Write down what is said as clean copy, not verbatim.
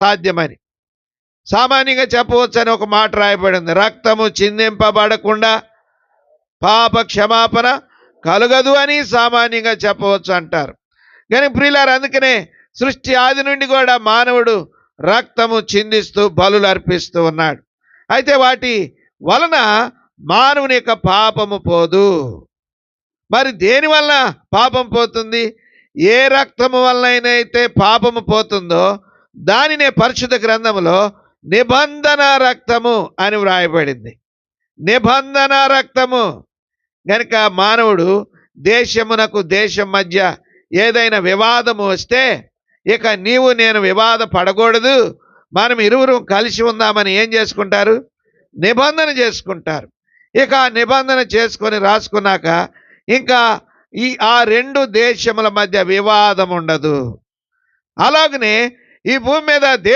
సాధ్యమని. సామాన్యంగా చెప్పవచ్చని ఒక మాట రాయబడింది, రక్తము చిందింపబడకుండా పాప క్షమాపణ కలగదు అని సామాన్యంగా చెప్పవచ్చు అంటారు. కానీ ప్రియులారు, అందుకనే సృష్టి ఆది నుండి కూడా మానవుడు రక్తము చిందిస్తూ బలులు అర్పిస్తూ ఉన్నాడు. అయితే వాటి వలన మానవుని యొక్క పాపము పోదు. మరి దేని వలన పాపం పోతుంది? ఏ రక్తము వలనైతే పాపము పోతుందో దానినే పరిశుద్ధ గ్రంథములో నిబంధన రక్తము అని వ్రాయబడింది. నిబంధన రక్తము గనుక మానవుడు దేశమునకు దేశం మధ్య ఏదైనా వివాదము వస్తే ఇక నీవు నేను వివాద పడకూడదు, మనం ఇరువురు కలిసి ఉందామని ఏం చేసుకుంటారు? నిబంధన చేసుకుంటారు. ఇక ఆ నిబంధన చేసుకొని రాసుకున్నాక ఇంకా ఆ రెండు దేశముల మధ్య వివాదం ఉండదు. అలాగనే ఈ భూమి మీద